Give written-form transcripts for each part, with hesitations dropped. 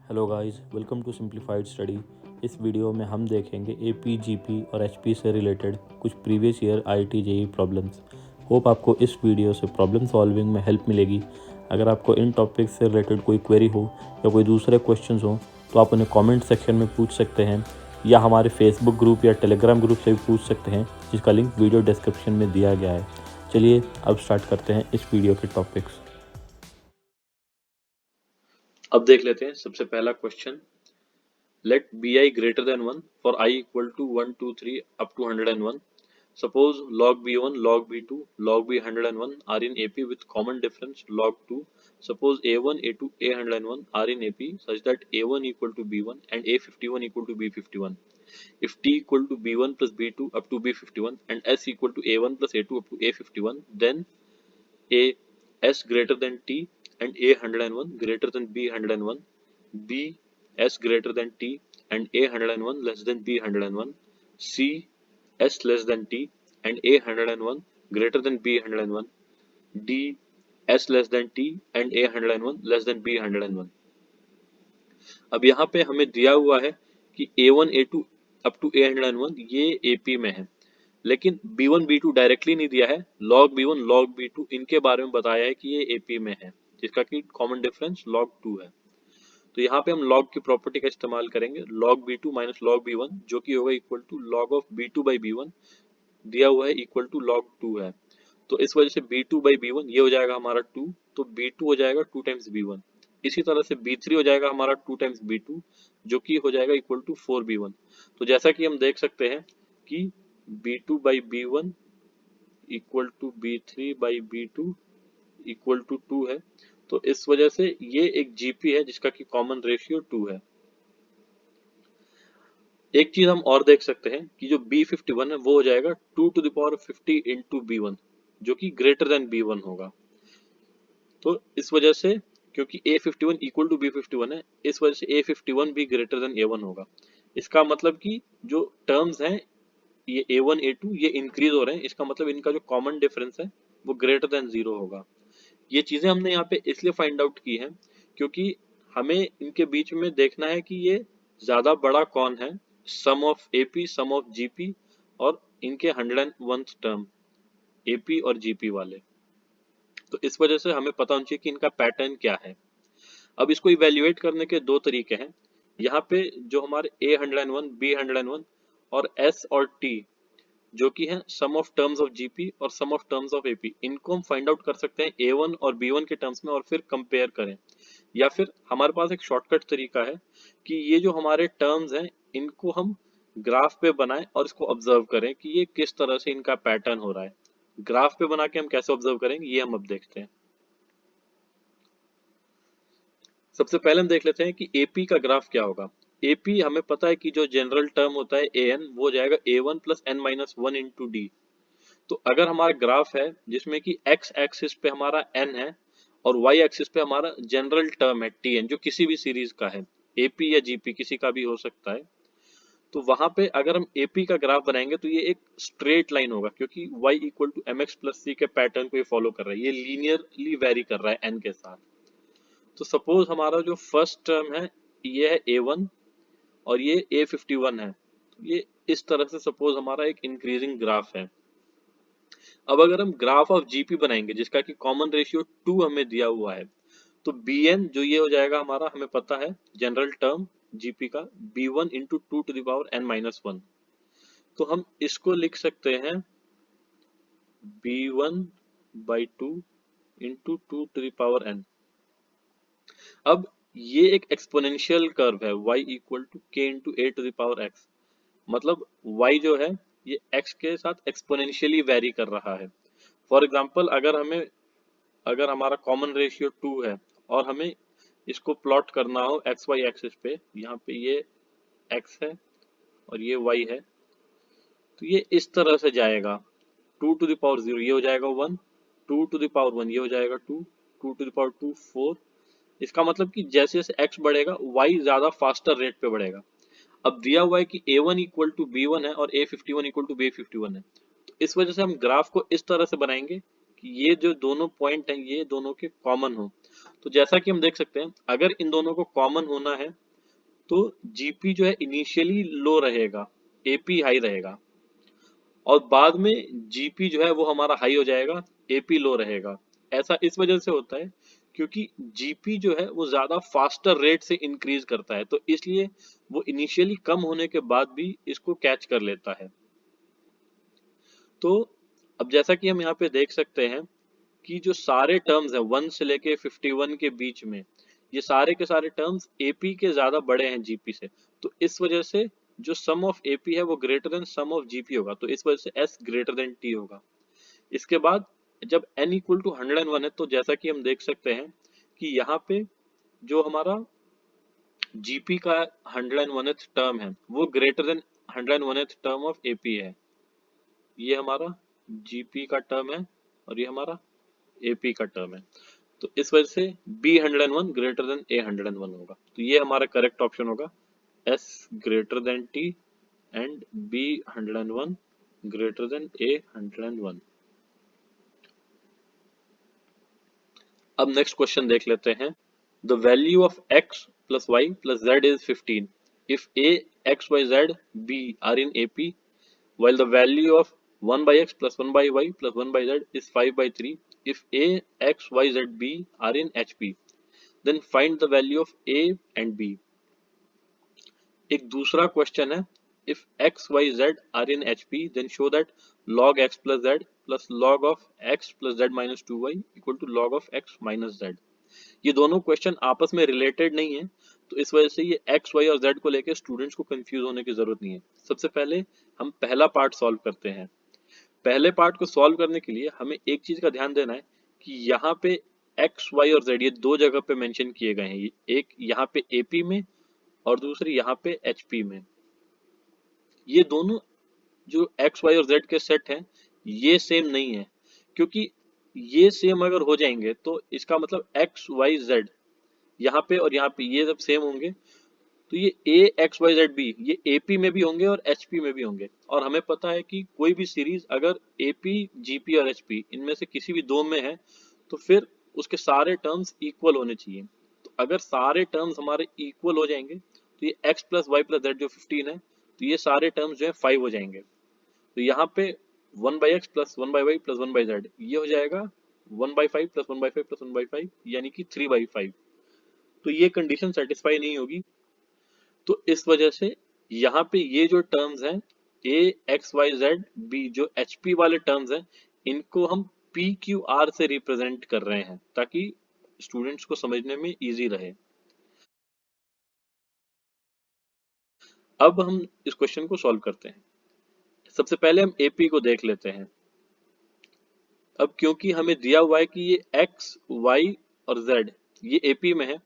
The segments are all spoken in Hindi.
Hello guys, welcome to simplified study. इस वीडियो में हम देखेंगे एपी, जीपी और एचपी से रिलेटेड कुछ previous year IIT JEE problems. Hope आपको इस वीडियो से प्रॉब्लम सॉल्विंग में हेल्प मिलेगी। अगर आपको इन टॉपिक्स से रिलेटेड कोई क्वेरी हो या कोई दूसरे क्वेश्चंस हो तो आप उन्हें कमेंट सेक्शन में पूछ सकते हैं या हमारे फेसबुक ग्रुप या टेलीग्राम ग्रुप से भी पूछ सकते हैं, जिसका लिंक वीडियो डिस्क्रिप्शन में दिया गया है। चलिए अब स्टार्ट करते हैं इस वीडियो के टॉपिक्स। अब देख लेते हैं सबसे पहला question. Let bi greater than 1 for I equal to 1 2 3 up to 101. Suppose log b1 log b2 log b 101 are in AP with common difference log 2. Suppose a1 a2 a 101 are in AP such that a1 equal to b1 and a51 equal to b51. If t equal to b1 plus b2 up to b51 and s equal to a1 plus a2 up to a51, then a s greater than t and a 101 greater than b 101, b s greater than t and a 101 less than b 101, c s less than t and a 101 greater than b 101, d s less than t and a 101 less than b 101. अब यहाँ पे हमें दिया हुआ है कि a1 a2 up to a 101 ये AP में है, लेकिन B1 B2 डायरेक्टली नहीं दिया है। log B1 log B2 इनके बारे में बताया है कि ये AP में है, जिसका कि कॉमन डिफरेंस log 2 है। तो यहाँ पे हम log की प्रॉपर्टी का इस्तेमाल करेंगे, log B2 minus log B1 जो कि होगा equal to log of B2 by B1 दिया हुआ है इक्वल टू log 2 है। तो इस वजह से B2 बाई B1 ये हो जाएगा हमारा 2, तो B2 हो जाएगा 2 टाइम्स B1। इसी तरह से B3 हो जाएगा हमारा 2 टाइम्स B2 जो कि हो जाएगा इक्वल टू 4B1। तो जैसा कि हम देख सकते हैं कि B2 by B1 equal to B3 by B2 equal to 2 है। तो इस वजह से ये एक जीपी है जिसका कि कॉमन रेशियो 2 है। एक चीज हम और देख सकते हैं कि जो B51 है वो हो जाएगा 2 to the power 50 into B1 जो कि ग्रेटर देन B1 होगा। तो इस वजह से क्योंकि A51 इक्वल टू B51 है, इस वजह से A51 भी ग्रेटर देन A1 होगा। इसका मतलब कि जो टर्म्स हैं ये A1 A2 ये इंक्रीज हो रहे हैं, इसका मतलब इनका जो कॉमन डिफरेंस है वो ग्रेटर देन 0 होगा। ये चीजें हमने यहाँ पे इसलिए फाइंड आउट की हैं क्योंकि हमें इनके बीच में देखना है कि ये ज्यादा बड़ा कौन है, sum of AP sum of GP और इनके 101 टर्म AP और GP वाले। तो इस वजह से हमें पता होना चाहिए कि इनका पैटर्न क्या है। अब इसको इवेल्युएट करने के दो तरीके हैं। यहाँ पे जो हमारे A101 B101 और S और T जो कि है sum of terms of GP और सम ऑफ टर्म्स ऑफ एपी, इनको हम फाइंड आउट कर सकते हैं A1 और B1 के टर्म्स में और फिर कंपेयर करें। या फिर हमारे पास एक शॉर्टकट तरीका है कि ये जो हमारे टर्म्स हैं इनको हम ग्राफ पे बनाएं और इसको ऑब्जर्व करें कि ये किस तरह से इनका पैटर्न हो रहा है। ग्राफ पे बना के हम कैसे ऑब्जर्व करेंगे ये हम अब देखते हैं। सबसे पहले हम देख लेते हैं कि एपी का ग्राफ क्या होगा। एपी हमें पता है कि जो जनरल टर्म होता है एन वो हो जाएगा A1 plus n minus one into d. तो अगर हमारा ग्राफ है जिसमें कि x एक्सिस पे हमारा n है और y एक्सिस पे हमारा जनरल टर्म है tn जो किसी भी सीरीज का है, AP या GP किसी का भी हो सकता है, तो वहां पे अगर हम AP का ग्राफ बनाएंगे तो ये एक स्ट्रेट लाइन होगा क्योंकि y equal to m x plus c के पैटर्न को ये फॉलो कर रहा है, ये लीनियरली वेरी कर रहा है n के साथ। तो सपोज हमारा जो फर्स्ट टर्म है ये है A1 और ये A51 है, तो ये इस तरह से सपोज हमारा एक इंक्रीजिंग ग्राफ है। अब अगर हम ग्राफ ऑफ जीपी बनाएंगे जिसका कि कॉमन रेशियो 2 हमें दिया हुआ है, तो bn जो ये हो जाएगा हमारा, हमें पता है जनरल टर्म जीपी का b1 into two to the power n minus one. तो हम इसको लिख सकते हैं b1 by two into two to the power n। अब ये एक एक्सपोनेंशियल कर्व है y equal to k into a to the power x, मतलब y जो है ये x के साथ एक्सपोनेंशियली वेरी कर रहा है। फॉर एग्जाम्पल अगर हमारा कॉमन रेशियो 2 है और हमें इसको प्लॉट करना हो एक्स वाई एक्सिस पे, यहाँ पे ये x है और ये y है, तो ये इस तरह से जाएगा 2 टू द पावर 0 ये हो जाएगा 1, 2 टू द पावर 1 ये हो जाएगा 2, 2 टू द पावर 2 4। इसका मतलब कि जैसे जैसे x बढ़ेगा y ज्यादा फास्टर रेट पे बढ़ेगा। अब दिया हुआ है कि A1 इक्वल टू B1 है और A51 इक्वल टू B51 है, तो इस वजह से हम ग्राफ को इस तरह से बनाएंगे कि ये जो दोनों पॉइंट हैं ये दोनों के कॉमन हो। तो जैसा कि हम देख सकते हैं अगर इन दोनों को कॉमन होना है तो जीपी जो है इनिशियली लो रहेगा, एपी हाई रहेगा, और बाद में जीपी जो है वो हमारा हाई हो जाएगा, एपी लो रहेगा। ऐसा इस वजह से होता है क्योंकि जीपी जो है वो ज्यादा फास्टर रेट से इंक्रीज करता है, तो इसलिए वो इनिशियली कम होने के बाद भी इसको कैच कर लेता है। तो अब जैसा कि हम यहाँ पे देख सकते हैं कि जो सारे टर्म्स हैं 1 से लेके 51 के बीच में, ये सारे के सारे टर्म्स एपी के ज्यादा बड़े हैं जीपी से, तो इस वजह से जो सम ऑफ एपी है वो greater than sum of GP होगा, तो इस वजह से एस ग्रेटर देन टी होगा। इसके बाद जब n इक्वल टू 101 है तो जैसा कि हम देख सकते हैं कि यहाँ पे जो हमारा जीपी का 101th टर्म है वो greater then 101th term of AP है। ये हमारा जीपी का टर्म है और ये हमारा एपी का टर्म है, तो इस वजह से B101 ग्रेटर देन A101 होगा, तो ये हमारा करेक्ट ऑप्शन होगा S greater than T and B101 greater than A101। अब नेक्स्ट क्वेश्चन देख लेते हैं। The value of x plus y plus z is 15 if a x y z b are in AP while the value of 1 by x plus 1 by y plus 1 by z is 5 by 3 if a x y z b are in HP then find the value of a and b। एक दूसरा क्वेश्चन है if x y z are in HP then show that log x plus z plus log of x plus z minus 2y equal to log of x minus z। ये दोनों क्वेश्चन आपस में रिलेटेड नहीं है, तो इस वजह से ये x y और z को लेकर स्टूडेंट्स को कंफ्यूज होने की जरूरत नहीं है। सबसे पहले हम पहला पार्ट सॉल्व करते हैं। पहले पार्ट को सॉल्व करने के लिए हमें एक चीज का ध्यान देना है कि यहाँ पे x y और z ये दो जगह पे मेंशन किए गए हैं, एक यहाँ पे AP में और दूसरी यहाँ पे HP में। ये दोनों जो x y और z के सेट हैं ये सेम नहीं है, क्योंकि ये सेम अगर हो जाएंगे तो इसका मतलब x y z यहाँ पे और यहाँ पे ये जब सेम होंगे तो ये a x y z b ये AP में भी होंगे और HP में भी होंगे, और हमें पता है कि कोई भी सीरीज अगर AP GP और HP इनमें से किसी भी दो में है तो फिर उसके सारे टर्म्स इक्वल होने चाहिए। तो अगर सारे टर्म्स हमारे इक्वल हो जाएंगे तो ये x plus y plus z जो 15 है तो ये सारे टर्म्स जो है 5 हो जाएंगे। तो यहाँ पे 1 by x plus 1 by y plus 1 by z ये हो जाएगा 1 by 5 plus 1 by 5 plus 1 by 5 यानी कि 3 बाई 5। तो ये कंडीशन सेटिस्फाई नहीं होगी, तो इस वजह से यहाँ पे ये जो टर्म्स हैं a x y z b जो HP वाले टर्म्स हैं इनको हम p q r से रिप्रेजेंट कर रहे हैं ताकि स्टूडेंट्स को समझने में इजी रहे। अब हम इस क्वेश्चन को सॉल्व करते हैं। सबसे पहले हम AP को देख लेते हैं। अब क्योंकि हमें दिया हुआ है कि ये x y और z ये AP में है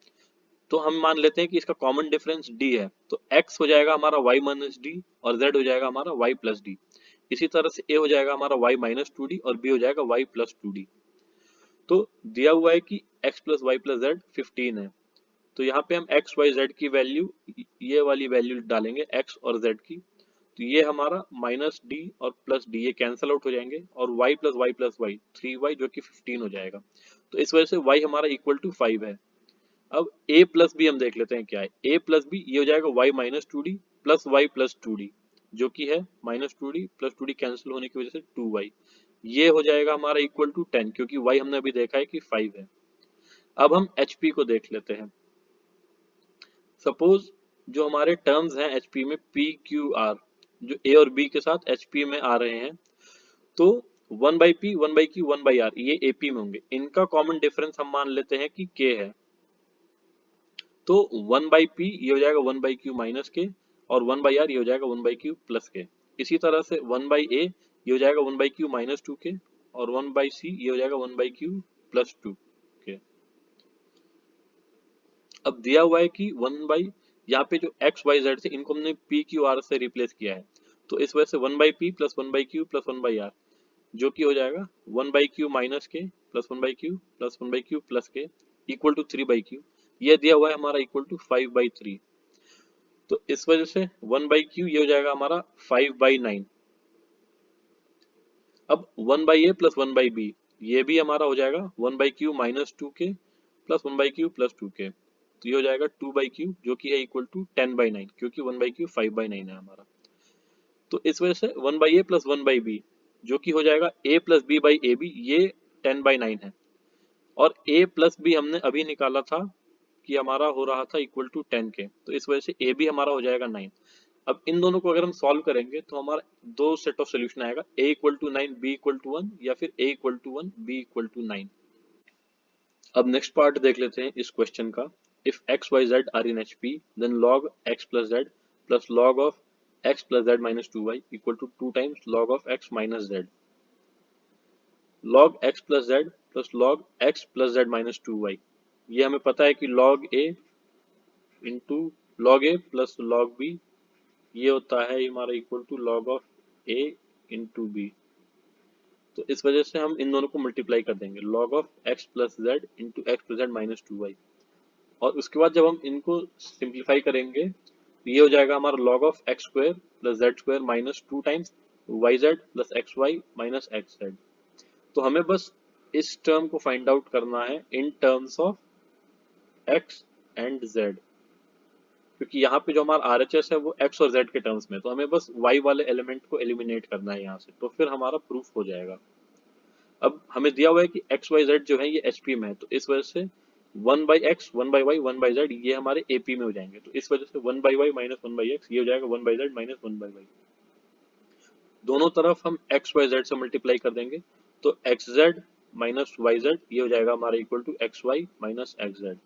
तो हम मान लेते हैं कि इसका कॉमन डिफरेंस d है, तो x हो जाएगा हमारा y माइनस डी और z हो जाएगा हमारा y प्लस डी। इसी तरह से a हो जाएगा हमारा y माइनस 2d और b हो जाएगा y प्लस 2d। तो दिया हुआ है कि x plus y plus z 15 है, तो यहाँ पे हम x y z की वैल्यू ये वाली वैल्यू डालेंगे x और z की, तो ये हमारा माइनस डी और प्लस डी ये कैंसिल आउट हो जाएंगे और y प्लस वाई 3y जो कि 15 हो जाएगा, तो इस वजह से y हमारा इक्वल टू 5 है। अब a प्लस बी हम देख लेते हैं क्या है। a प्लस बी ये हो जाएगा y minus 2d plus y plus 2d जो कि है minus 2d plus 2d cancel होने की वजह से 2y, ये हो जाएगा हमारा इक्वल टू 10 क्योंकि y हमने अभी देखा है कि 5 है। अब हम HP को देख लेते हैं। सपोज जो हमारे टर्म्स हैं HP में P Q R जो A और B के साथ HP में आ रहे हैं, तो 1 by P 1 by Q 1 by R ये AP में होंगे। इनका कॉमन डिफरेंस हम मान लेते हैं कि K है, तो 1 बाई P ये हो जाएगा 1 बाई Q माइनस के और 1 बाई R ये हो जाएगा 1 बाई Q प्लस के। इसी तरह से 1 बाई A ये हो जाएगा 1 बाई Q माइनस 2 के और 1 बाई C ये हो जाएगा 1 बाई Q प्लस 2 के। अब दिया हुआ है कि 1 बाई यहाँ पे जो x y z थे इनको हमने p q r से रिप्लेस किया है, तो इस वजह से 1 by p plus 1 by q plus 1 by r जो कि हो जाएगा 1 बाई q माइनस के plus 1 by q plus 1 by q plus के इक्वल टू 3 बाई q, ये दिया हुआ है हमारा इक्वल टू 5 बाई 3। तो इस वजह से 1 बाई q ये हो जाएगा हमारा 5 बाई 9। अब 1 by a plus 1 by b ये भी हमारा हो जाएगा 1 बाई q माइनस 2 के प्लस 1/क्यूब प्लस 2k, तो ये हो जाएगा 2/क्यूब जो कि है इक्वल टू 10/9, क्योंकि 1/क्यूब 5/9 है हमारा। तो इस वजह से 1/a प्लस 1/b जो कि हो जाएगा a plus b by a b, ये 10/9 है। और a प्लस b हमने अभी निकाला था कि हमारा हो रहा था इक्वल टू 10k, तो इस वजह से a भी हमारा हो जाएगा 9। अब इन दोनों को अगर हम सॉल्व करेंगे तो हमारा दो सेट ऑफ सोल्यूशन आएगा, a equal to 9 b equal to 1, या फिर a equal to 1 b equal to 9। अब नेक्स्ट पार्ट देख लेते हैं इस क्वेश्चन का। If x y z are in HP, then log x plus z plus log of x plus z minus 2y equal to 2 times log of x minus z. log x plus z plus log x plus z minus 2y, ये हमें पता है कि log a into log a plus log b, ये होता है हमारा equal to log of a into b। तो इस वजह से हम इन दोनों को मल्टीप्लाई कर देंगे, log of x plus Z into x plus z minus 2y। और उसके बाद जब हम इनको सिंप्लीफाई करेंगे तो ये हो जाएगा हमारा log of x square plus z square minus 2 times y z plus x y minus x z. तो हमें बस इस टर्म को फाइंड आउट करना है in terms of x and z, क्योंकि यहाँ पे जो हमारा RHS है वो x और z के टर्म्स में, तो हमें बस y वाले एलिमेंट को एलिमिनेट करना है यहाँ से, तो फिर हमारा प्रूफ हो जाएगा। अब हमें दिया हुआ है कि x y z जो है ये HP में है, तो इस वजह से 1/x 1/y 1/z ये हमारे AP में हो जाएंगे, तो इस वजह से 1/y माइनस 1/x ये हो जाएगा 1/z माइनस 1/y। दोनों तरफ हम x y z से मल्टीप्लाई कर देंगे, तो xz माइनस yz ये हो जाएगा हमारा equal to xy minus xz।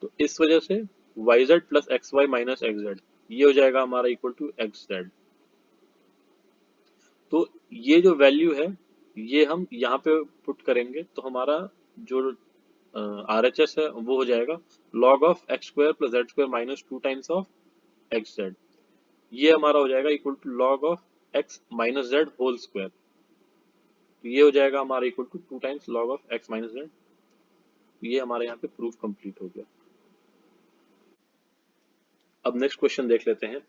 तो इस वजह से yz plus xy minus xz ये हो जाएगा हमारा इक्वल टू xz। तो ये जो वैल्यू है ये हम यहाँ पे पुट करेंगे, तो हमारा जो RHS है वो हो जाएगा log of x square plus z square minus 2 times of xz, ये हमारा हो जाएगा equal to log of x minus z whole square. तो ये हो जाएगा हमारा equal to 2 times log of x minus z. ये हमारे यहाँ पे प्रूफ कंप्लीट हो गया। अब नेक्स्ट क्वेश्चन देख लेते हैं।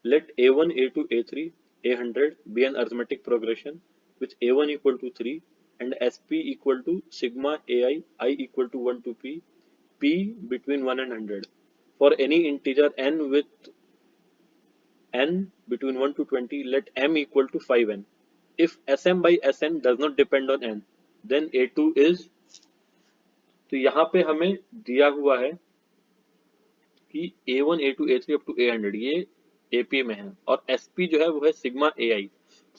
Let A1, A2, A3, A100 be an arithmetic progression with A1 equal to 3 and SP equal to sigma AI, I equal to 1 to P between 1 and 100. For any integer n with n between 1 to 20, let m equal to 5n. If Sm by Sn does not depend on n, then A2 is, तो यहाँ पे हमें दिया हुआ है कि A1, A2, A3 up to A100 ये AP में है, और SP जो है वो है सिग्मा AI।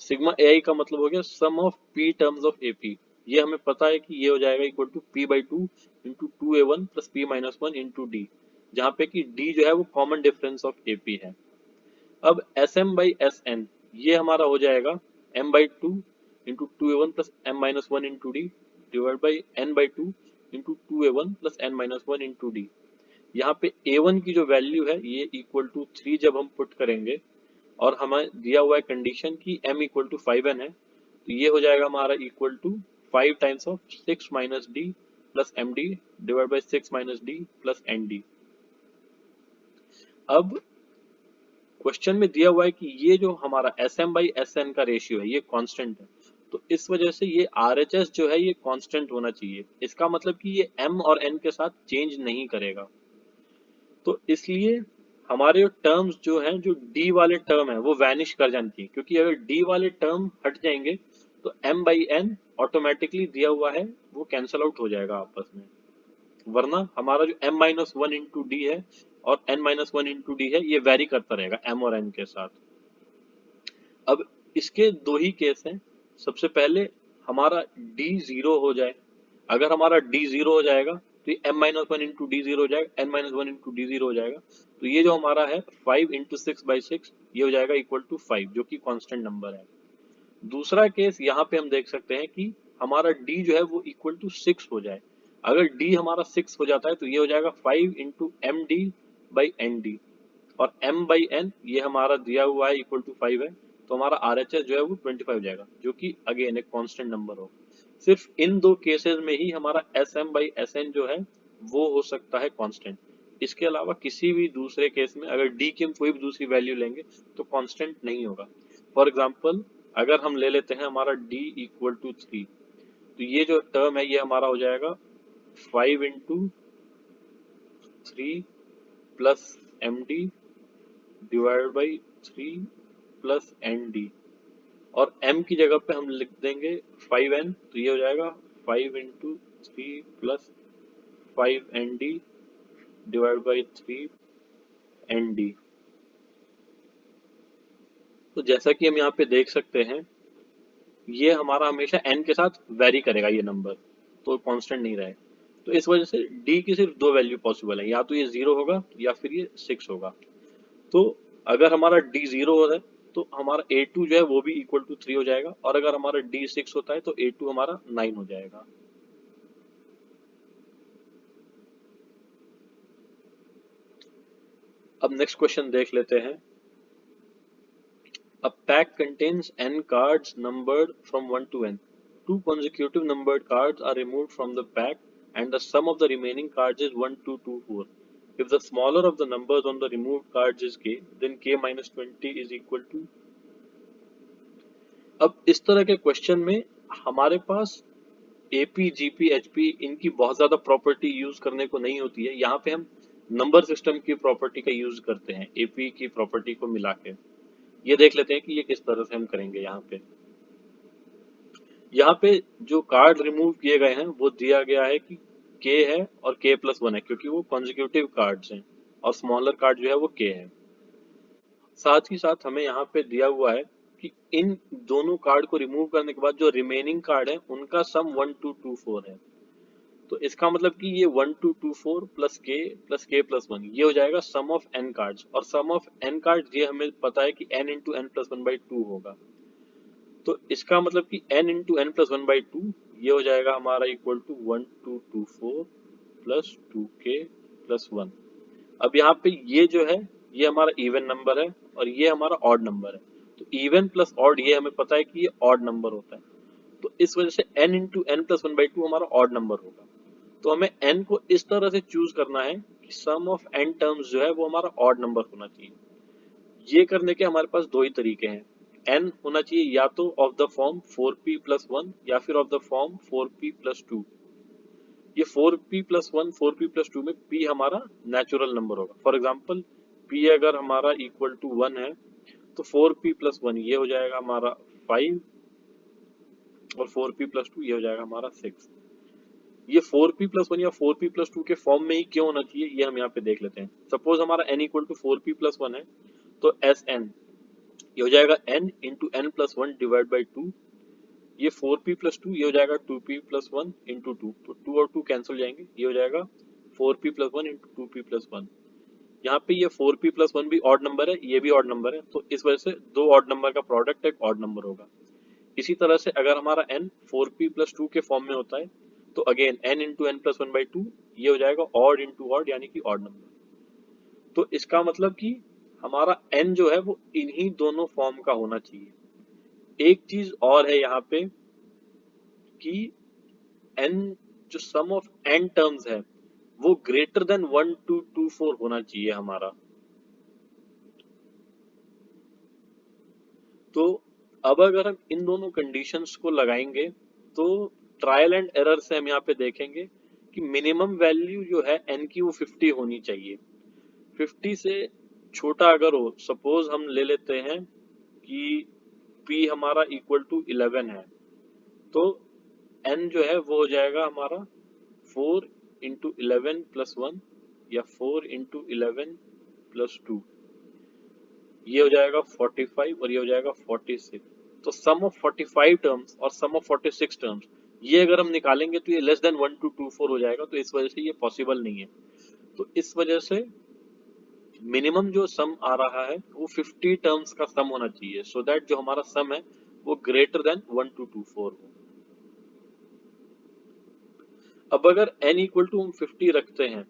सिग्मा AI का मतलब हो गया sum of P terms of AP। ये हमें पता है कि ये हो जाएगा equal to P/2 into 2A1 plus P minus 1 into D, जहाँ पे कि D जो है वो कॉमन डिफरेंस ऑफ AP है। अब SM बाई SN ये हमारा हो जाएगा M/2 into 2A1 plus M minus 1 into D divide by N/2 into 2A1 plus N minus 1 into D। यहाँ पे A1 की जो वैल्यू है ये इक्वल टू 3 जब हम पुट करेंगे, और हमें दिया हुआ है कंडीशन कि m इक्वल टू 5n है, तो ये हो जाएगा हमारा equal to 5 times of 6 minus d plus m d divide by 6 minus d plus n d. अब क्वेश्चन में दिया हुआ है कि ये जो हमारा Sm बाई Sn का रेशियो है ये कांस्टेंट है, तो इस वजह से ये RHS जो है ये कांस्टेंट होना चाहिए। इसका मतलब कि ये m और n के साथ चेंज नहीं करेगा। तो इसलिए हमारे जो टर्म्स जो हैं, जो डी वाले टर्म है वो वैनिश कर जानी चाहिए, क्योंकि अगर डी वाले टर्म हट जाएंगे तो m बाई एन ऑटोमेटिकली दिया हुआ है वो कैंसल आउट हो जाएगा आपस में, वरना हमारा जो m माइनस 1 इंटू डी है और n माइनस 1 इंटू डी है ये वेरी करता रहेगा m और n के साथ। अब इसके दो ही केस हैं। सबसे पहले हमारा d जीरो हो जाए, अगर हमारा d जीरो हो जाएगा तो ये m minus 1 into D zero हो जाएगा, n minus 1 into D zero हो जाएगा, तो ये जो हमारा है 5 इंटू 6/6 ये हो जाएगा इक्वल टू 5, जो कि कांस्टेंट नंबर है। दूसरा केस यहाँ पे हम देख सकते हैं कि हमारा d जो है वो इक्वल टू 6 हो जाए। अगर d हमारा 6 हो जाता है तो ये हो जाएगा 5 into m d by n d, और m बाई एन ये हमारा दिया हुआ है इक्वल टू 5 है, तो हमारा RHS जो है वो 25 हो जाएगा, जो कि अगेन एक कांस्टेंट नंबर हो। सिर्फ इन दो केसेस में ही हमारा Sm बाई Sn जो है वो हो सकता है कांस्टेंट। इसके अलावा किसी भी दूसरे केस में अगर d की हम कोई भी दूसरी वैल्यू लेंगे तो कांस्टेंट नहीं होगा। फॉर एग्जांपल अगर हम ले लेते हैं हमारा d इक्वल टू 3, तो ये जो टर्म है ये हमारा हो जाएगा 5 into 3 plus MD divide by 3 plus ND, और M की जगह पे हम लिख देंगे 5N, तो ये हो जाएगा 5 into 3 plus 5ND divide by 3ND। तो जैसा कि हम यहाँ पे देख सकते हैं, ये हमारा हमेशा n के साथ वेरी करेगा, ये नंबर तो कांस्टेंट नहीं रहे। तो इस वजह से d की सिर्फ दो वैल्यू पॉसिबल है, या तो ये 0 होगा या फिर ये 6 होगा। तो अगर हमारा d 0 होता है तो हमारा a2 जो है वो भी इक्वल टू 3 हो जाएगा, और अगर हमारा d 6 होता है तो a2 हमारा 9 हो जाएगा। अब नेक्स्ट क्वेश्चन देख लेते हैं। A pack contains n cards numbered from 1 to n. Two consecutive numbered cards are removed from the pack and the sum of the remaining cards is 1, 2, 2, 4. If the smaller of the numbers on the removed cards is k, then k minus 20 is equal to। अब इस तरह के क्वेश्चन में हमारे पास AP, GP, HP इनकी बहुत ज्यादा प्रॉपर्टी यूज करने को नहीं होती है। यहाँ पे हम नंबर सिस्टम की प्रॉपर्टी का यूज करते हैं AP की प्रॉपर्टी को मिला के। ये देख लेते हैं कि ये किस तरह से हम करेंगे। यहाँ पे जो कार्ड रिमूव किए गए हैं वो दिया गया है कि k है और k प्लस 1 है, क्योंकि वो कॉन्जिक्यूटिव कार्ड्स हैं, और स्मॉलर कार्ड जो है वो k है। साथ ही साथ हमें यहाँ पे दिया हुआ है कि इन दोनों कार्ड को रिमूव करने के बाद जो रिमेनिंग कार्ड है उनका सम 1 2 2 4 है। तो इसका मतलब कि ये 1 2 2 4 प्लस k प्लस 1 ये हो जाएगा सम ऑफ n कार्ड्स, और सम ऑफ n कार्ड ये हमें पता है कि n इंटू एन प्लस 1/2 होगा। तो इसका मतलब कि n इंटू एन प्लस 1/2 ये हो जाएगा हमारा equal to 1 2 2 4 plus 2k plus 1। अब यहाँ पे ये जो है ये हमारा इवन नंबर है और ये हमारा ऑड नंबर है। तो इवन प्लस ऑड ये हमें पता है कि ये ऑड नंबर होता है, तो इस वजह से n इंटू एन प्लस 1/2 हमारा ऑड नंबर होगा। तो हमें n को इस तरह से चूज करना है कि सम ऑफ n टर्म्स जो है वो हमारा ऑड नंबर होना चाहिए। ये करने के हमारे पास दो ही तरीके हैं। n होना चाहिए या तो of the form 4p plus 1 या फिर of the form 4p plus 2। ये 4p प्लस 1 4p प्लस 2 में p हमारा नेचुरल नंबर होगा। फॉर एग्जांपल p अगर हमारा इक्वल टू 1 है तो 4p प्लस 1 ये हो जाएगा हमारा 5, और 4p प्लस 2 ये हो जाएगा हमारा 6। ये 4p प्लस 1 या 4p प्लस 2 के फॉर्म में ही क्यों होना चाहिए ये हम यहाँ पे देख लेते हैं। सपोज हमारा n equal to 4p plus 1 है, तो Sn ये हो जाएगा n into n plus 1 divide by 2। ये 4p प्लस 2 ये हो जाएगा 2p प्लस 1 इंटू 2, तो 2 और 2 कैंसिल जाएंगे, ये हो जाएगा 4p plus 1 into 2p plus 1। यहाँ पे ये 4p प्लस 1 भी ऑड नंबर है, ये भी ऑड नंबर है, तो इस वजह से दो ऑड नंबर का प्रोडक्ट एक ऑड नंबर होगा। इसी तरह से अगर हमारा n 4p प्लस 2 के फॉर्म में होता है तो again n into n plus 1/2 ये हो जाएगा ऑड इंटू ऑड यानी कि ऑड नंबर। तो इसका मतलब कि हमारा n जो है वो इन्हीं दोनों फॉर्म का होना चाहिए। एक चीज और है यहाँ पे कि n जो सम ऑफ n टर्म्स है वो ग्रेटर देन 1 2 2 4 होना चाहिए हमारा। तो अब अगर हम इन दोनों कंडीशंस को लगाएंगे तो ट्रायल एंड एरर से हम यहाँ पे देखेंगे कि मिनिमम वैल्यू जो है n की वो 50 होनी चाहिए। 50 से छोटा अगर हो, सपोज हम ले लेते हैं कि p हमारा इक्वल टू 11 है, तो n जो है वो हो जाएगा हमारा 4 इंटू 11 प्लस 1 या 4 इंटू 11 प्लस 2, ये हो जाएगा 45 और ये हो जाएगा 46। तो सम ऑफ 45 टर्म्स और सम ऑफ 46 टर्म्स ये अगर हम निकालेंगे तो ये लेस देन 1 2 2 4 हो जाएगा, तो इस वजह से ये पॉसिबल नहीं है। तो इस वजह से मिनिमम जो सम आ रहा है वो 50 टर्म्स का सम होना चाहिए, सो दैट जो हमारा सम है वो ग्रेटर देन 1 2 2 4 हो। अब अगर n इक्वल टू हम 50 रखते हैं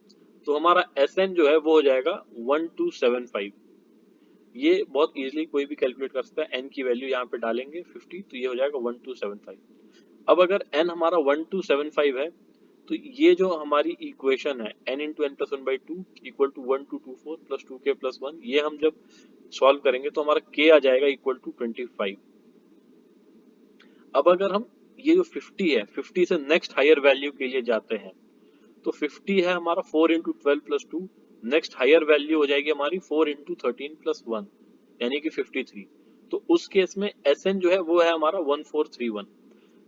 तो हमारा Sn जो है वो हो जाएगा 1275। ये बहुत इजीली कोई भी कैलकुलेट कर सकता है। n की वैल्यू यहाँ पे डालेंगे 50 तो ये हो जाएगा 1275। अब अगर n हमारा 1275 है तो ये जो हमारी इक्वेशन है n into n plus 1/2 equal to 1 2 2 4 plus 2k plus 1, ये हम जब सॉल्व करेंगे तो हमारा k आ जाएगा इक्वल टू 25। अब अगर हम ये जो 50 है 50 से नेक्स्ट हायर वैल्यू के लिए जाते हैं तो 50 है हमारा 4 into 12 plus 2, next higher value हो जाएगी हमारी 4 इंटू 13 प्लस 1 यानी कि 53। तो उस केस में Sn जो है वो है हमारा 1431।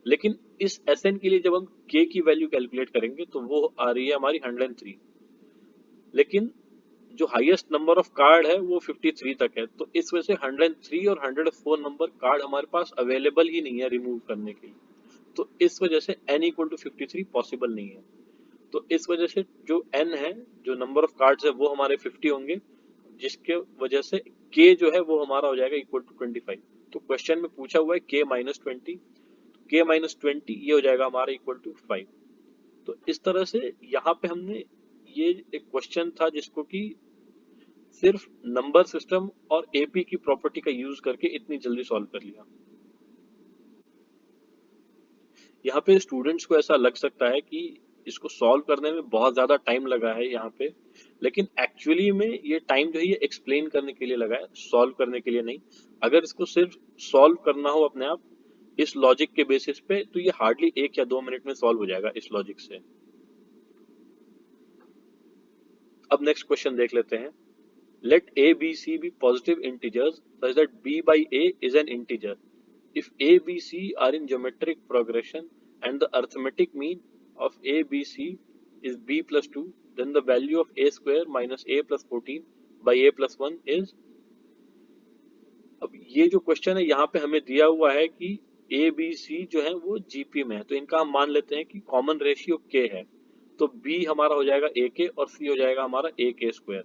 लेकिन इस Sn के लिए जब हम k की वैल्यू कैलकुलेट करेंगे तो वो आ रही है हमारी 103। लेकिन जो हाईएस्ट नंबर ऑफ कार्ड है वो 53 तक है, तो इस वजह से 103 और 104 नंबर कार्ड हमारे पास अवेलेबल ही नहीं है रिमूव करने के लिए। तो इस वजह से n इक्वल टू 53 पॉसिबल नहीं है। तो इस वजह से जो n है, जो नंबर ऑफ कार्ड्स है वो हमारे 50 होंगे, जिसके वजह से k जो है वो हमारा हो जाएगा इक्वल टू 25। तो क्वेश्चन में पूछा हुआ है k माइनस 20, k माइनस 20 ये हो जाएगा हमारा इक्वल टू 5। तो इस तरह से यहाँ पे हमने ये एक क्वेश्चन था जिसको कि सिर्फ नंबर सिस्टम और एपी की प्रॉपर्टी का यूज करके इतनी जल्दी सॉल्व कर लिया। यहाँ पे स्टूडेंट्स को ऐसा लग सकता है कि इसको सॉल्व करने में बहुत ज़्यादा टाइम लगा है यहाँ पे, लेकिन एक्चुअली में ये टाइम जो है ये एक्सप्लेन करने के लिए लगा है, सॉल्व करने के लिए नहीं। अगर इसको सिर्फ सॉल्व करना हो अपने आप इस लॉजिक के बेसिस पे तो ये हार्डली 1 या 2 मिनट में सॉल्व हो जाएगा इस लॉजिक से। अब नेक्स्ट क्वेश्चन देख लेते हैं। Let a, b, c be positive integers such that b by a is an integer. If a, b, c are in geometric progression and the arithmetic mean of a, b, c is b plus 2, then the value of a square minus a plus 14 by a plus 1 is। अब ये जो क्वेश्चन है यहाँ पे हमें दिया हुआ है कि ए बी सी जो है वो जीपी में है, तो इनका हम मान लेते हैं कि कॉमन रेशियो के है। तो बी हमारा हो जाएगा ए के और सी हो जाएगा हमारा ए के स्क्वायर।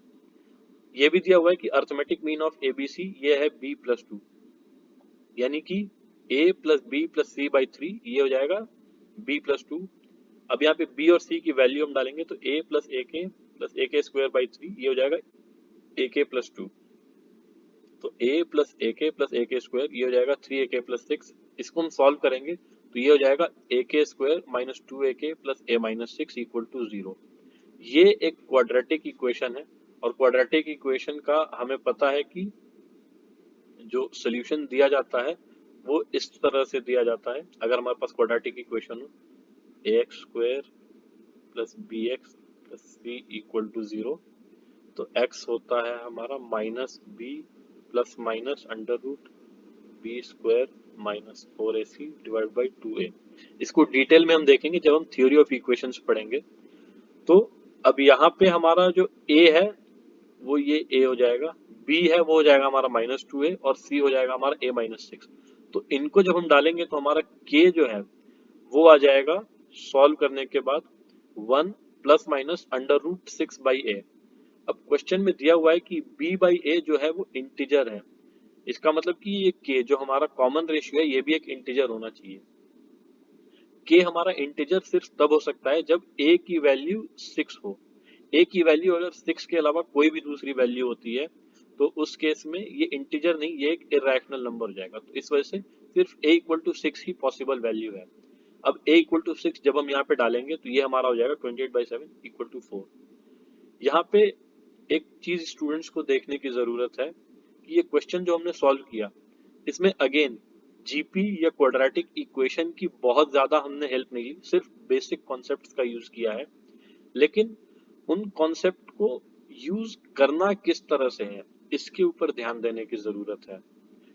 ये भी दिया हुआ है कि arithmetic mean of a b c ये है बी प्लस 2, यानी कि a plus b plus c by 3 ये हो जाएगा बी प्लस 2। अब यहाँ पे बी और सी की वैल्यू हम डालेंगे तो ए plus A k square by 3 ये हो जाएगा ए के प्लस 2। तो a plus A k square ये हो जाएगा 3ak प्लस 6। इसको हम सॉल्व करेंगे तो ये हो जाएगा a k square minus 2ak plus a minus 6 equal to 0। ये एक क्वाड्रेटिक इक्वेशन है और क्वाड्रेटिक इक्वेशन का हमें पता है कि जो सोल्यूशन दिया जाता है वो इस तरह से दिया जाता है। अगर हमारे पास क्वाड्रेटिक इक्वेशन हो ax square plus bx plus c equal to 0, तो x होता है हमारा minus b plus minus under root b square minus 4ac divide by 2a। इसको डिटेल में हम देखेंगे जब हम थ्योरी ऑफ इक्वेशंस पढ़ेंगे। तो अब यहाँ पे हमारा जो a है वो ये a हो जाएगा, b है वो हो जाएगा हमारा माइनस 2a और c हो जाएगा हमारा a माइनस 6। तो इनको जब हम डालेंगे तो हमारा k जो है वो आ जाएगा सॉल्व करने के बाद 1 plus minus under root 6 by a। अब क्वेश्चन में दिया हुआ है कि b बाई a जो है वो इंटीजर है, इसका मतलब कि ये k जो हमारा कॉमन रेशियो है ये भी एक इंटीजर होना चाहिए। k हमारा इंटीजर सिर्फ तब हो सकता है जब a की वैल्यू 6 हो। a की वैल्यू अगर 6 के अलावा कोई भी दूसरी वैल्यू होती है तो उस केस में ये इंटीजर नहीं, ये एक इरेशनल नंबर हो जाएगा। तो इस वजह से सिर्फ a इक्वल टू 6 ही पॉसिबल वैल्यू है। अब a इक्वल टू 6 जब हम यहाँ पे डालेंगे तो ये हमारा हो जाएगा 28/7 इक्वल टू 4। यहाँ पे एक चीज स्टूडेंट्स को देखने की जरूरत है कि ये क्वेश्चन जो हमने सॉल्व किया इसमें अगेन जीपी या क्वाड्रेटिक इक्वेशन की बहुत ज्यादा हमने हेल्प नहीं ली, सिर्फ बेसिक कॉन्सेप्ट्स का यूज किया है। लेकिन उन कॉन्सेप्ट को यूज करना किस तरह से है इसके ऊपर ध्यान देने की जरूरत है,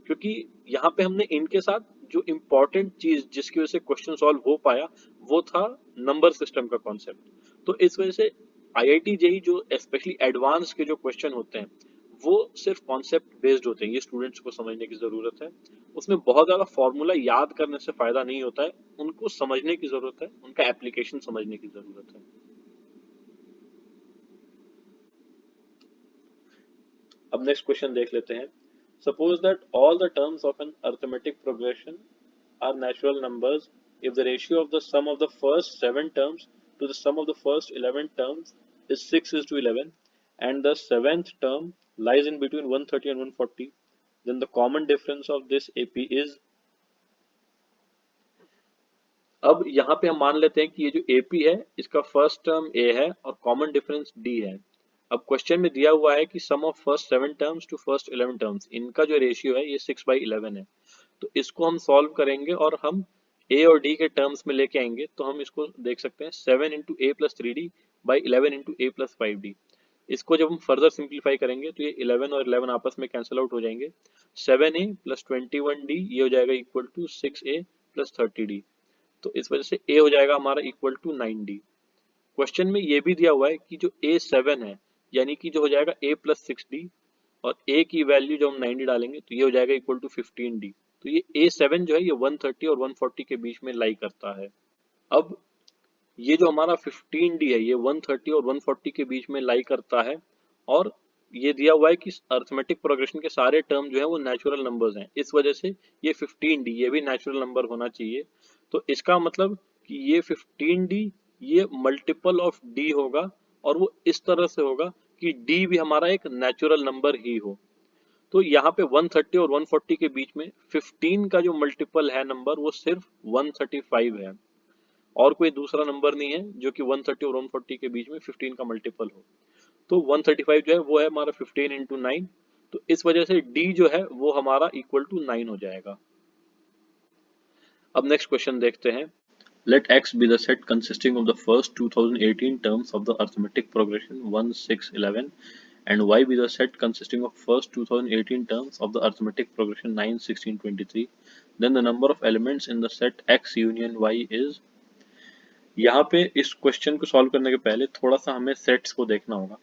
क्योंकि यहाँ पे हमने इनके साथ जो इम्पोर्टेंट चीज जिसकी वजह से क्वेश्चन सॉल्व हो पाया वो था नंबर सिस्टम का कॉन्सेप्ट। तो इस वजह से आईआईटी जेई जो स्पेशली एडवांस के जो क्वेश्चन होते हैं वो सिर्फ कॉन्सेप्ट बेस्ड होते हैं, ये स्टूडेंट्स को समझने की जरूरत है। उसमें बहुत ज्यादा फॉर्मूला याद करने से फायदा नहीं होता है, उनको समझने की जरूरत है, उनका एप्लीकेशन समझने की जरूरत है। अब नेक्स्ट क्वेश्चन देख लेते हैं। Suppose that all the terms of an arithmetic progression are natural numbers if the ratio of the sum of the first 7 terms to the sum of the first 11 terms is 6:11 and the 7th term lies in between 130 and 140, then the common difference of this AP is। अब यहाँ पे हम मान लेते हैं कि ये जो AP है इसका फर्स्ट टर्म A है और कॉमन डिफरेंस D है। अब क्वेश्चन में दिया हुआ है कि sum of first 7 terms to first 11 terms, इनका जो रेशियो है ये 6/11 है। तो इसको हम सॉल्व करेंगे और हम ए और डी के टर्म्स में लेके आएंगे तो हम इसको देख सकते हैं 7 into A plus 3d by 11 into A plus 5d। इसको जब हम फर्दर सिंप्लीफाई करेंगे तो ये 11 और 11 आपस में कैंसिल आउट हो जाएंगे। 7a प्लस 21d ये हो जाएगा equal to 6a plus 30d। तो इस वजह से a हो जाएगा हमारा इक्वल टू 9d। क्वेश्चन में ये भी दिया हुआ है कि जो a7 है यानी कि जो हो जाएगा a प्लस 6d, और a की वैल्यू जब हम 90 डालेंगे तो ये हो जाएगा इक्वल टू 15d। तो ये a7 जो है ये 130 और 140 के बीच में लाई करता है। अब ये जो हमारा 15d है ये 130 और 140 के बीच में लाई करता है, और ये दिया हुआ है कि अर्थमेटिक प्रोग्रेशन के सारे टर्म जो है वो नेचुरल नंबर्स हैं, इस वजह से ये 15d ये भी नेचुरल नंबर होना चाहिए। तो इसका मतलब कि ये 15d ये मल्टीपल ऑफ d होगा, और वो इस तरह से होगा कि d भी हमारा एक नेचुरल नंबर ही हो। तो यहाँ पे 130 और 140 के बीच में 15 का जो मल्टीपल है नंबर वो सिर्फ 135 है, और कोई दूसरा नंबर नहीं है जो कि 130 और 140 के बीच में 15 का मल्टीपल हो। तो 135 जो है वो है हमारा 15 इंटू 9। तो इस वजह से d जो है वो हमारा इक्वल टू 9 हो जाएगा। अब नेक्स्ट क्वेश्चन देखते हैं। Let X be the set consisting of the first 2018 terms of the arithmetic progression 1, 6, 11, and Y be the set consisting of first 2018 terms of the arithmetic progression 9, 16, 23. Then the number of elements in the set X union Y is। यहाँ पे इस क्वेश्चन को सॉल्व करने के पहले थोड़ा सा हमें सेट्स को देखना होगा।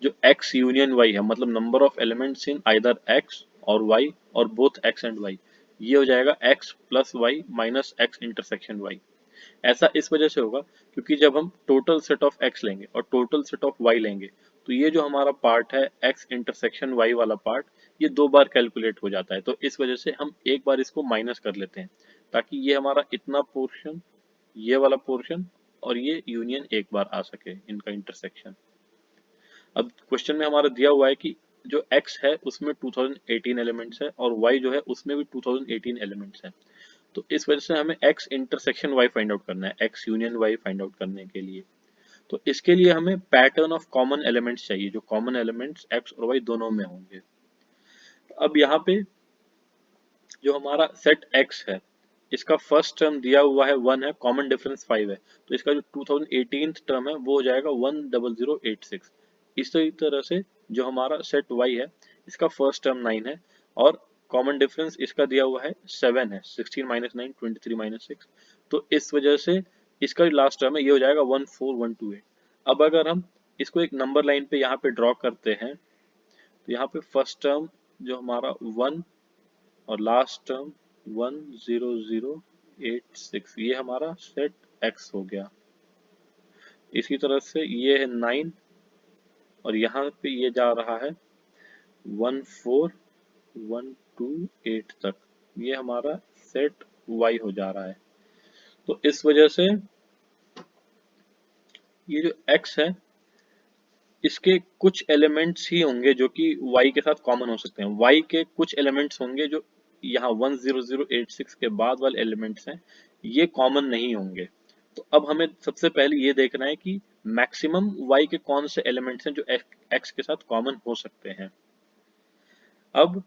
जो x यूनियन y है मतलब number of elements in either x और y और बोथ x एंड y, ये हो जाएगा x plus y minus x intersection y। ऐसा इस वजह से होगा क्योंकि जब हम टोटल सेट ऑफ x लेंगे और टोटल सेट ऑफ y लेंगे तो ये जो हमारा पार्ट है x इंटरसेक्शन y वाला पार्ट ये दो बार कैलकुलेट हो जाता है। तो इस वजह से हम एक बार इसको माइनस कर लेते हैं ताकि ये हमारा इतना पोर्शन, ये वाला पोर्शन और ये यूनियन एक बार आ सके इनका इंटरसेक्शन। अब क्वेश्चन में हमारा दिया हुआ है कि जो x है उसमें 2018 एलिमेंट्स है और y जो है उसमें भी 2018 एलिमेंट्स है। तो इस वजह से हमें x intersection y find out करना है, x union y find out करने के लिए। तो इसके लिए हमें पैटर्न ऑफ कॉमन एलिमेंट्स चाहिए जो कॉमन एलिमेंट्स x और y दोनों में होंगे। अब यहाँ पे जो हमारा सेट x है इसका फर्स्ट टर्म दिया हुआ है 1 है, कॉमन डिफरेंस 5 है, तो इसका जो 2018 टर्म है वो हो जाएगा 10086। इसी तरह से जो हमारा सेट y है इसका फर्स्ट टर्म 9 है और कॉमन डिफरेंस इसका दिया हुआ है 7 है, 16 माइनस 9 23 माइनस 6। तो इस वजह से इसका जो लास्ट टर्म है ये हो जाएगा 14128। अब अगर हम इसको एक नंबर लाइन पे यहाँ पे ड्रॉ करते हैं तो यहाँ पे फर्स्ट टर्म जो हमारा 1 और लास्ट टर्म 10086, ये हमारा सेट x हो गया। इसी तरह से ये है 9 और यहाँ पे ये जा रहा है 14128 तक, ये हमारा सेट y हो जा रहा है। तो इस वजह से ये जो x है इसके कुछ एलिमेंट्स ही होंगे जो कि y के साथ कॉमन हो सकते हैं। y के कुछ एलिमेंट्स होंगे जो यहाँ 10086 के बाद वाले एलिमेंट्स हैं ये कॉमन नहीं होंगे। तो अब हमें सबसे पहले ये देखना है कि मैक्सिमम y के कौन से एलिमेंट्स हैं जो x के साथ कॉमन हो सकते हैं। अब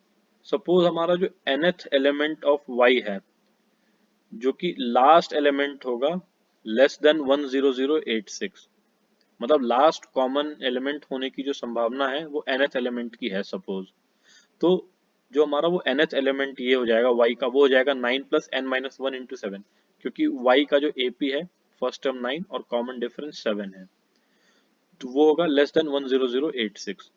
सपोज हमारा जो nth एलिमेंट ऑफ y है जो कि लास्ट एलिमेंट होगा लेस देन 10086, मतलब लास्ट कॉमन एलिमेंट होने की जो संभावना है वो nth एलिमेंट की है सपोज। तो जो हमारा वो nth एलिमेंट ये हो जाएगा y का, वो हो जाएगा 9 प्लस n माइनस 1 इंटू 7, क्योंकि y का जो AP है फर्स्ट टर्म 9 और कॉमन डिफरेंस 7 है, तो वो होगा लेस देन 10086।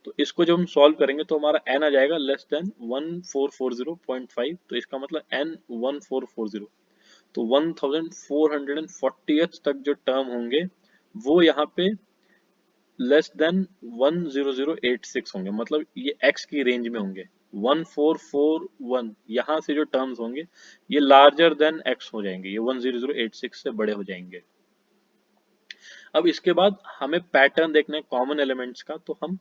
तो इसको जब हम सॉल्व करेंगे तो हमारा n आ जाएगा लेस देन 1440.5, तो इसका मतलब n 1440, तो 1440 तक जो टर्म होंगे वो यहाँ पे लेस देन 10086 होंगे, मतलब ये x की रेंज में होंगे। 1441 यहाँ से जो टर्म्स होंगे ये लार्जर देन x हो जाएंगे, ये 10086 से बड़े हो जाएंगे। अब इसके बाद हमें पैटर्न देखना है कॉमन एलिमेंट्स का, तो हम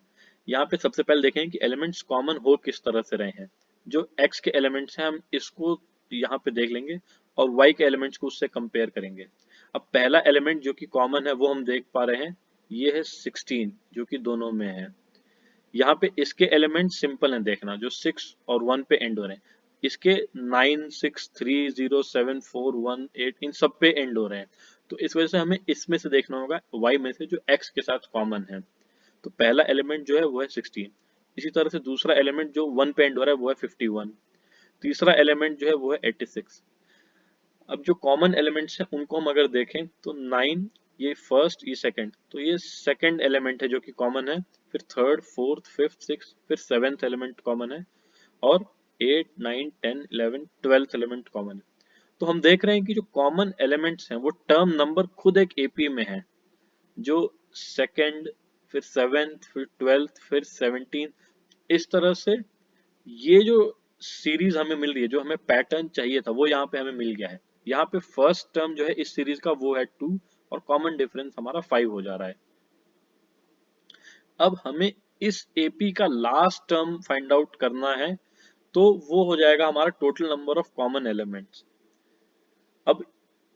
यहाँ पे सबसे पहले देखेंगे कि एलिमेंट्स कॉमन हो किस तरह से रहे हैं। जो x के एलिमेंट्स हैं हम इसको यहाँ पे देख लेंगे और y के एलिमेंट्स को उससे कंपेयर करेंगे। अब पहला एलिमेंट जो कि कॉमन है वो हम देख पा रहे हैं, ये है 16 जो कि दोनों में है। यहाँ पे इसके एलिमेंट सिंपल हैं देखना, जो 6 और 1 पे एंड हो रहे हैं। इसके 9, 6, 3, 0, 7, 4, 1, 8 इन सब पे एंड हो रहे हैं। तो इस वजह से हमें इसमें से देखना होगा y में से जो x के साथ कॉमन है। तो पहला एलिमेंट जो है वो है 16। इसी तरह से दूसरा एलिमेंट जो 1 पे एंड हो रहा है वो है 51। तीसरा एलिमेंट जो है वो है 86। अब जो कॉमन एलिमेंट्स हैं उनको हम अगर देखें तो 9 ये फर्स्ट, ये सेकंड, तो ये सेकंड एलिमेंट है जो कि कॉमन है। फिर थर्ड, फोर्थ, फिफ्थ, सिक्स, फिर सेवेंथ एलिमेंट कॉमन है। और 8, 9, 10, 11, 12th एलिमेंट कॉमन है। तो हम देख रहे हैं कि जो कॉमन एलिमेंट्स हैं वो टर्म नंबर खुद एक एपी में है। जो सेकंड, फिर सेवेंथ, फिर 12th, फिर 17, इस तरह से ये जो सीरीज हमें मिल रही है, जो हमें पैटर्न चाहिए था वो यहाँ पे हमें मिल गया है। यहाँ पे फर्स्ट टर्म जो है इस सीरीज का वो है 2 और कॉमन डिफरेंस हमारा 5 हो जा रहा है। अब हमें इस एपी का लास्ट टर्म फाइंड आउट करना है, तो वो हो जाएगा हमारा total number of common elements. अब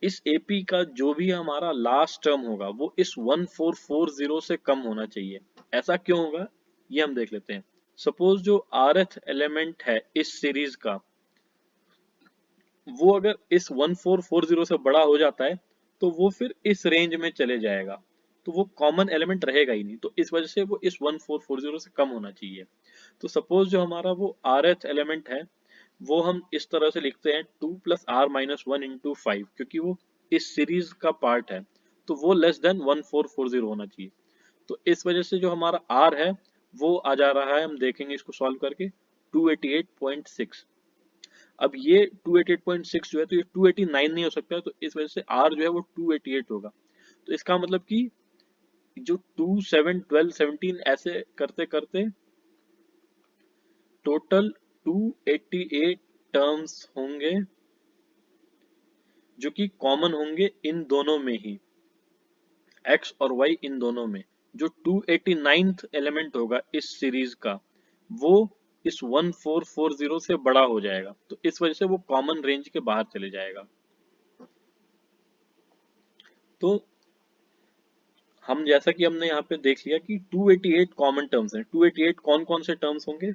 इस एपी का जो भी हमारा लास्ट टर्म होगा वो इस 1440 से कम होना चाहिए। ऐसा क्यों होगा ये हम देख लेते हैं। सपोज जो rth एलिमेंट है इस सीरीज का, वो अगर इस 1440 से बड़ा हो जाता है तो वो फिर इस रेंज में चले जाएगा, तो वो कॉमन एलिमेंट रहेगा ही नहीं। तो इस वजह से वो इस 1440 से कम होना चाहिए। तो सपोज जो हमारा वो rth एलिमेंट है वो हम इस तरह से लिखते हैं 2 प्लस आर माइनस 1 इंटू 5, क्योंकि वो इस सीरीज का पार्ट है तो वो लेस देन 1440 होना चाहिए। तो इस वजह से जो हमारा r है वो आ जा रहा है, हम देखेंगे इसको सॉल्व करके, 288.6। अब ये 288.6 जो है तो ये 289 नहीं हो सकता है, तो इस वजह से r जो है वो 288 होगा। तो इसका मतलब कि जो 2, 7, 12, 17 ऐसे करते करते टोटल 288 टर्म्स होंगे जो कि कॉमन होंगे इन दोनों में ही, x और y इन दोनों में। जो 289th एलिमेंट होगा इस सीरीज का वो इस 1440 से बड़ा हो जाएगा, तो इस वजह से वो कॉमन रेंज के बाहर चले जाएगा। तो हम जैसा कि हमने यहाँ पे देख लिया कि 288 कॉमन टर्म्स हैं। 288 कौन कौन से टर्म्स होंगे?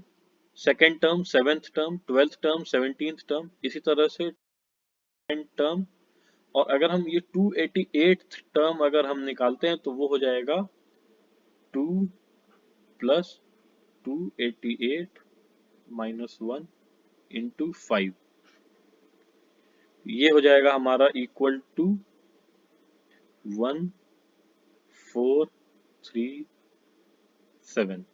Second term, seventh term, 12th term, 17th term, इसी तरह से 10th टर्म। और अगर हम ये 288th टर्म अगर हम निकालते हैं तो वो हो जाएगा 2 प्लस 288 माइनस 1 इंटू 5। ये हो जाएगा हमारा इक्वल टू 1437।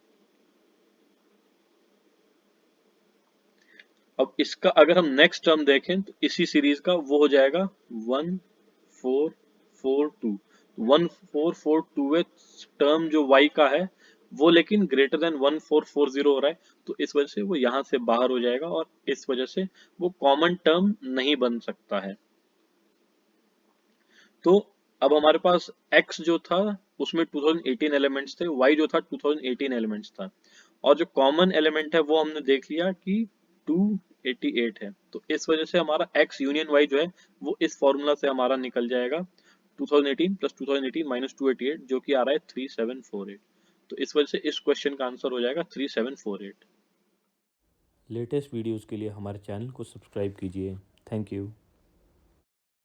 अब इसका अगर हम नेक्स्ट टर्म देखें तो इसी सीरीज का वो हो जाएगा 1442। 1442 टर्म जो y का है वो लेकिन ग्रेटर देन 1440 हो रहा है, तो इस वजह से वो यहां से बाहर हो जाएगा और इस वजह से वो कॉमन टर्म नहीं बन सकता है। तो अब हमारे पास x जो था उसमें 2018 एलिमेंट्स थे, y जो था 2018 एलिमेंट्स था, और जो कॉमन एलिमेंट है वो हमने देख लिया कि 288 है। तो इस वजह से हमारा x यूनियन y जो है वो इस फॉर्मूला से हमारा निकल जाएगा 2018 प्लस 2018 माइनस 288, जो कि आ रहा है 3748। तो इस वजह से इस क्वेश्चन का आंसर हो जाएगा 3748। लेटेस्ट वीडियोज़ के लिए हमारे चैनल को सब्सक्राइब कीजिए। Thank you.